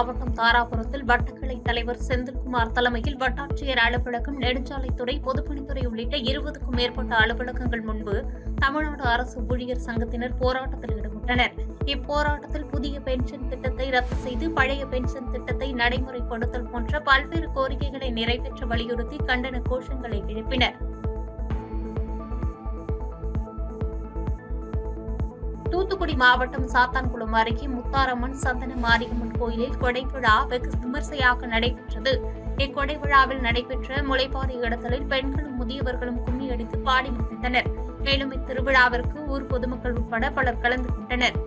மாவட்டம் தாராபுரத்தில் வட்டக்கிளை தலைவர் செந்தில்குமார் தலைமையில் வட்டாட்சியர் அலுவலகம், நெடுஞ்சாலைத்துறை, பொதுப்பணித்துறை உள்ளிட்ட 20க்கும் மேற்பட்ட அலுவலகங்கள் முன்பு தமிழ்நாடு அரசு ஊழியர் சங்கத்தினர் போராட்டத்தில் ஈடுபட்டனர். இப்போராட்டத்தில் புதிய பென்ஷன் திட்டத்தை ரத்து செய்து பழைய பென்ஷன் திட்டத்தை நடைமுறைப்படுத்தல் போன்ற பல்வேறு கோரிக்கைகளை நிறைவேற்ற வலியுறுத்தி கண்டன கோஷங்களை எழுப்பினர். தூத்துக்குடி மாவட்டம் சாத்தான்குளம் அருகே முத்தாரம்மன் சந்தன மாரியம்மன் கோயிலில் கொடை விழா வெகு விமர்சையாக நடைபெற்றது. இக்கொடை விழாவில் நடைபெற்ற முளைப்பாரி இடங்களில் பெண்களும் முதியவர்களும் கும்மி அடித்து பாடி மகிழ்ந்தனர். மேலும் இத்திருவிழாவிற்கு ஊர் பொதுமக்கள் உட்பட பலர் கலந்து கொண்டனர்.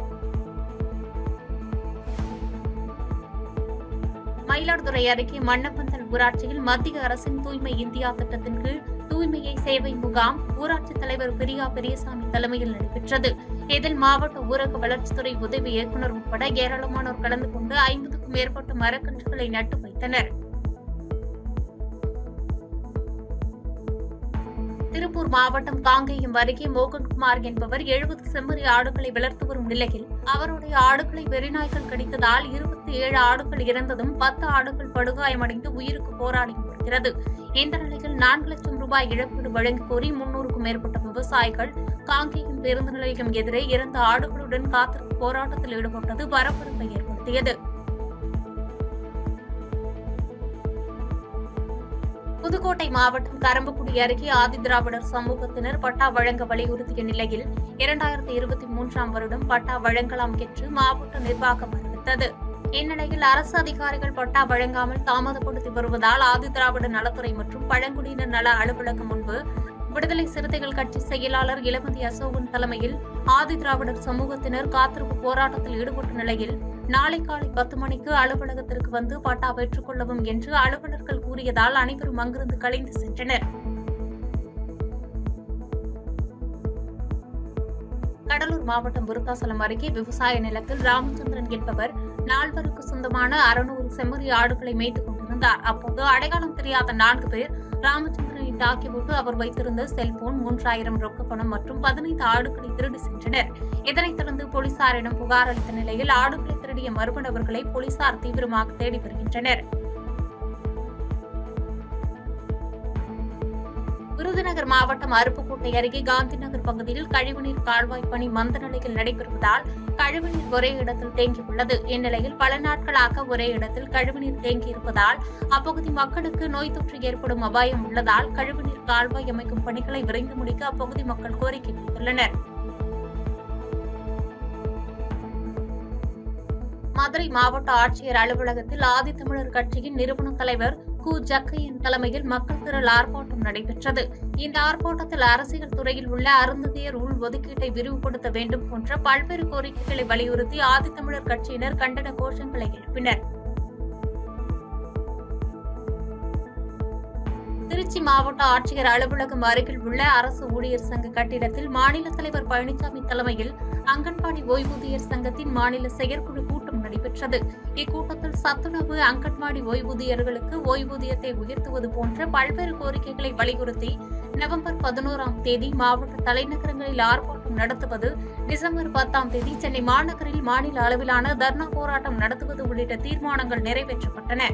மயிலாடுதுறை அருகே மன்னப்பந்தல் ஊராட்சியில் மத்திய அரசின் தூய்மை இந்தியா திட்டத்தின் கீழ் தூய்மையை சேவை முகாம் ஊராட்சித் தலைவர் பிரியா பெரியசாமி தலைமையில் நடைபெற்றது. இதில் மாவட்ட ஊரக வளர்ச்சித்துறை உதவி இயக்குநர் உட்பட ஏராளமானோர் கலந்து கொண்டு 50க்கும் மேற்பட்ட மரக்கன்றுகளை நட்டு வைத்தனர். திருப்பூர் மாவட்டம் காங்கேயம் அருகே மோகன்குமார் என்பவர் 70 செம்மறி ஆடுகளை வளர்த்து வரும் நிலையில் அவருடைய ஆடுகளை வெறிநாய்கள் கடித்ததால் 27 ஆடுகள் இறந்ததும் 10 ஆடுகள் படுகாயமடைந்து உயிருக்கு போராடி வருகிறது. இந்த நிலையில் 4 லட்சம் ரூபாய் இழப்பீடு வழங்கக் கோரி 300க்கும் மேற்பட்ட விவசாயிகள் காங்கேயம் பேருந்து நிலையம் எதிரே இறந்த ஆடுகளுடன் காத்திருப்பு போராட்டத்தில் ஈடுபட்டது பரபரப்பை ஏற்படுத்தியது. புதுக்கோட்டை மாவட்டம் கரம்பக்குடி அருகே ஆதிதிராவிடர் சமூகத்தினர் பட்டா வழங்க வலியுறுத்திய நிலையில் 2023ஆம் வருடம் பட்டா வழங்கலாம் என்று மாவட்ட நிர்வாகம் அறிவித்தது. இந்நிலையில் அரசு அதிகாரிகள் பட்டா வழங்காமல் தாமதப்படுத்தி வருவதால் ஆதிதிராவிடர் நலத்துறை மற்றும் பழங்குடியினர் நல அலுவலகம் முன்பு விடுதலை சிறுத்தைகள் கட்சி செயலாளர் இளமதி அசோகன் தலைமையில் ஆதிதிராவிடர் சமூகத்தினர் காத்திருப்பு போராட்டத்தில் ஈடுபட்ட நிலையில் நாளை காலை 10 மணிக்கு அலுவலகத்திற்கு வந்து பட்டா பெற்றுக் கொள்ளவும் என்று அலுவலர்கள் கூறியதால் அனைவரும் அங்கிருந்து கலைந்து சென்றனர். கடலூர் மாவட்டம் விருத்தாசலம் அருகே விவசாய நிலத்தில் ராமச்சந்திரன் என்பவர் 4 சொந்தமான 600 செம்மறி ஆடுகளை மேய்த்துக் கொண்டிருந்தார். அப்போது அடையாளம் தெரியாத 4 பேர் ராமச்சந்திரனை தாக்கிவிட்டு அவர் வைத்திருந்த செல்போன், 3000 ரொக்க பணம் மற்றும் 15 ஆடுகளை திருடி சென்றனர். இதனைத் தொடர்ந்து போலீசாரிடம் புகார் அளித்த நிலையில் ஆடுகளை திருடிய மர்ம நபர்களை போலீசார் தீவிரமாக தேடி வருகின்றனர். விருதுநகர் மாவட்டம் அருப்புக்கோட்டை அருகே காந்தி நகர் பகுதியில் கழிவுநீர் கால்வாய் பணி மந்த நிலையில் நடைபெறுவதால் கழிவுநீர் ஒரே இடத்தில் தேங்கியுள்ளது. இந்நிலையில் பல நாட்களாக ஒரே இடத்தில் கழிவுநீர் தேங்கியிருப்பதால் அப்பகுதி மக்களுக்கு நோய் தொற்று ஏற்படும் அபாயம் உள்ளதால் கழிவுநீர் கால்வாய் அமைக்கும் பணிகளை விரைந்து முடிக்க அப்பகுதி மக்கள் கோரிக்கை விடுத்துள்ளனர். மதுரை மாவட்ட ஆட்சியர் அலுவலகத்தில் ஆதித்தமிழர் கட்சியின் நிறுவன தலைவர் கு. ஜக்கையன் தலைமையில் மக்கள் திரள் ஆர்ப்பாட்டம் நடைபெற்றது. இந்த ஆர்ப்பாட்டத்தில் அரசியல் துறையில் உள்ள அருந்ததியர் உள் ஒதுக்கீட்டை விரிவுபடுத்த வேண்டும் போன்ற பல்வேறு கோரிக்கைகளை வலியுறுத்தி ஆதித்தமிழர் கட்சியினர் கண்டன கோஷங்களை எழுப்பினர். திருச்சி மாவட்ட ஆட்சியர் அலுவலகம் அருகில் உள்ள அரசு ஊழியர் சங்க கட்டிடத்தில் மாநில தலைவர் பழனிசாமி தலைமையில் அங்கன்வாடி ஓய்வூதியர் சங்கத்தின் மாநில செயற்குழு கூட்டம் நடைபெற்றது. இக்கூட்டத்தில் சத்துணவு, அங்கன்வாடி ஓய்வூதியர்களுக்கு ஓய்வூதியத்தை உயர்த்துவது போன்ற பல்வேறு கோரிக்கைகளை வலியுறுத்தி நவம்பர் 11ஆம் தேதி மாவட்ட தலைநகரங்களில் ஆர்ப்பாட்டம் நடத்துவது, டிசம்பர் 10ஆம் தேதி சென்னை மாநகரில் மாநில அளவிலான தர்ணா போராட்டம் நடத்துவது உள்ளிட்ட தீர்மானங்கள் நிறைவேற்றப்பட்டன.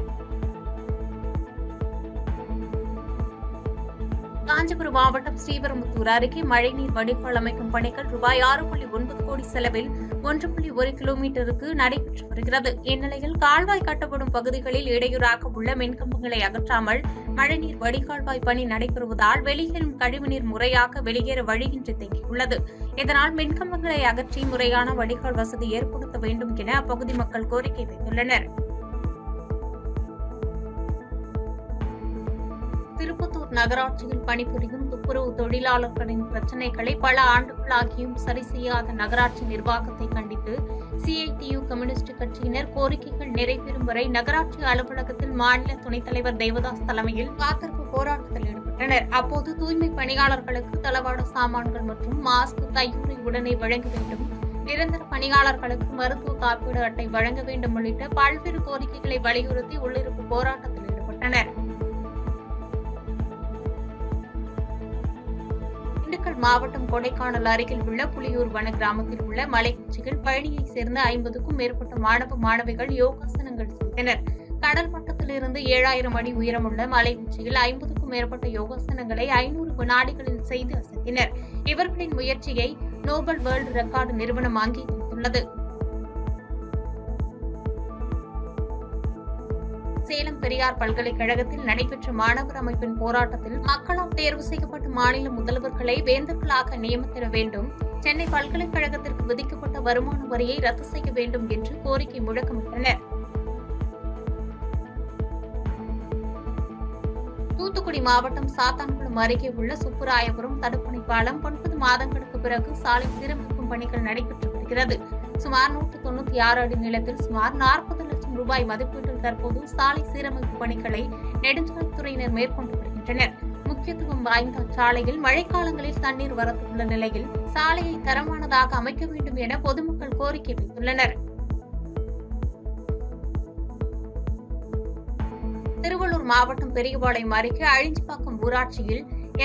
காஞ்சிபுரம் மாவட்டம் ஸ்ரீபெரும்புதூர் அருகே மழைநீர் வடிகால் அமைக்கும் பணிகள் ரூபாய் 6.9 கோடி செலவில் 1.1 கிலோமீட்டருக்கு நடைபெற்று வருகிறது. இந்நிலையில் கால்வாய் கட்டப்படும் பகுதிகளில் இடையூறாக உள்ள மின்கம்பங்களை அகற்றாமல் மழைநீர் வடிகால்வாய் பணி நடைபெறுவதால் வெளியேறும் கழிவுநீர் முறையாக வெளியேற வழியின்றி தேங்கியுள்ளது. இதனால் மின்கம்பங்களை அகற்றி முறையான வடிகால் வசதி ஏற்படுத்த வேண்டும் என அப்பகுதி மக்கள் கோரிக்கை வைத்துள்ளனர். திருப்பத்தூர் நகராட்சியில் பணிபுரியும் துப்புரவு தொழிலாளர்களின் பிரச்சினைகளை பல ஆண்டுகளாகியும் சரி செய்யாத நகராட்சி நிர்வாகத்தை கண்டித்து CITU கம்யூனிஸ்ட் கட்சியினர் கோரிக்கைகள் நிறைவேறும் வரை நகராட்சி அலுவலகத்தில் மாநில துணைத் தலைவர் தேவதாஸ் தலைமையில் காத்திருப்பு போராட்டத்தில் ஈடுபட்டனர். அப்போது தூய்மை பணியாளர்களுக்கு தளவாட சாமான்கள் மற்றும் மாஸ்க், கையுறை உடனே வழங்க வேண்டும், நிரந்தர பணியாளர்களுக்கு மருத்துவ காப்பீடு அட்டை வழங்க வேண்டும் உள்ளிட்ட பல்வேறு கோரிக்கைகளை வலியுறுத்தி உள்ளிருப்பு போராட்டத்தில் ஈடுபட்டனர். திண்டுக்கல் மாவட்டம் கொடைக்கானல் அருகில் உள்ள புலியூர் வன கிராமத்தில் உள்ள மலைக்குச்சியில் பழனியைச் சேர்ந்த 50க்கும் மேற்பட்ட மாணவ மாணவிகள் யோகாசனங்கள் செய்தனர். வைத்தனர். கடல் மட்டத்திலிருந்து 7000 அடி உயரமுள்ள மலை உச்சியில் 50க்கும் மேற்பட்ட யோகாசனங்களை 500 வினாடிகளில் செய்து அசத்தினர். இவர்களின் முயற்சியை நோபல் வேர்ல்டு ரெக்கார்டு நிறுவனம் அங்கீகரித்துள்ளது. சேலம் பெரியார் பல்கலைக்கழகத்தில் நடைபெற்ற மாணவர் அமைப்பின் போராட்டத்தில் மக்களால் தேர்வு செய்யப்பட்ட மாநில முதல்வர்களை வேந்தர்களாக நியமித்திட வேண்டும், சென்னை பல்கலைக்கழகத்திற்கு விதிக்கப்பட்ட வருமான வரியை ரத்து செய்ய வேண்டும் என்று கோரிக்கை முழக்கமிட்டனர். தூத்துக்குடி மாவட்டம் சாத்தான்குளம் அருகே உள்ள சுப்புராயபுரம் தடுப்பணை பாலம் 9 மாதங்களுக்கு பிறகு சாலை சீரமைக்கும் பணிகள் நடைபெற்று வருகிறது. சுமார் 196 அடி நீளத்தில் சுமார் 40 லட்சம் ரூபாய் மதிப்பீட்டில் தற்போது சாலை சீரமைப்பு பணிகளை நெடுஞ்சாலைத்துறையினர் மேற்கொண்டு வருகின்றனர். முக்கியத்துவம் வாய்ந்த சாலையில் மழைக்காலங்களில் தண்ணீர் வரத்து உள்ள நிலையில் சாலையை தரமானதாக அமைக்க வேண்டும் என பொதுமக்கள் கோரிக்கை வைத்துள்ளனர். திருவள்ளூர் மாவட்டம் பெரியபாளையம் அருகே அழிஞ்சிப்பாக்கம் ஊராட்சியில்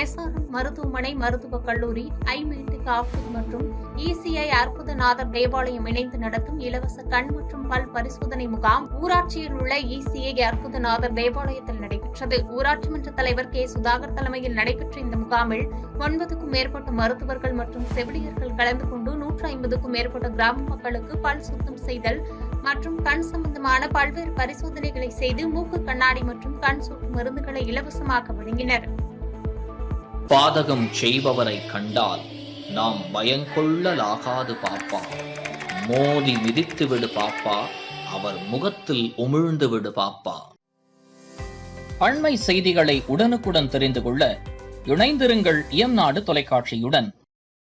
SRM மருத்துவமனை, மருத்துவக் கல்லூரி, ஐமேட்டிக் ஆப்டிக் மற்றும் ECI அற்புதநாதர் தேவாலயம் இணைந்து நடத்தும் இலவச கண் மற்றும் பல் பரிசோதனை முகாம் ஊராட்சியில் உள்ள ECI அற்புதநாதர் தேவாலயத்தில் நடைபெற்றது. ஊராட்சி மன்ற தலைவர் K. சுதாகர் தலைமையில் நடைபெற்ற இந்த முகாமில் 9க்கும் மேற்பட்ட மருத்துவர்கள் மற்றும் செவிலியர்கள் கலந்து கொண்டு 150க்கும் மேற்பட்ட கிராம மக்களுக்கு பல் சுத்தம் செய்தல் மற்றும் கண் சம்பந்தமான பல்வேறு பரிசோதனைகளை செய்து மூக்கு கண்ணாடி மற்றும் கண் சொட்டு மருந்துகளை இலவசமாக வழங்கினர். பாதகம் செய்பவரை கண்டால் நாம் பயங்கொள்ளலாகாது பாப்பா, மோதி மிதித்து விடு பாப்பா, அவர் முகத்தில் உமிழ்ந்து விடு பாப்பா. அண்மை செய்திகளை உடனுக்குடன் தெரிந்து கொள்ள இணைந்திருங்கள் இயம்நாடு தொலைக்காட்சியுடன்.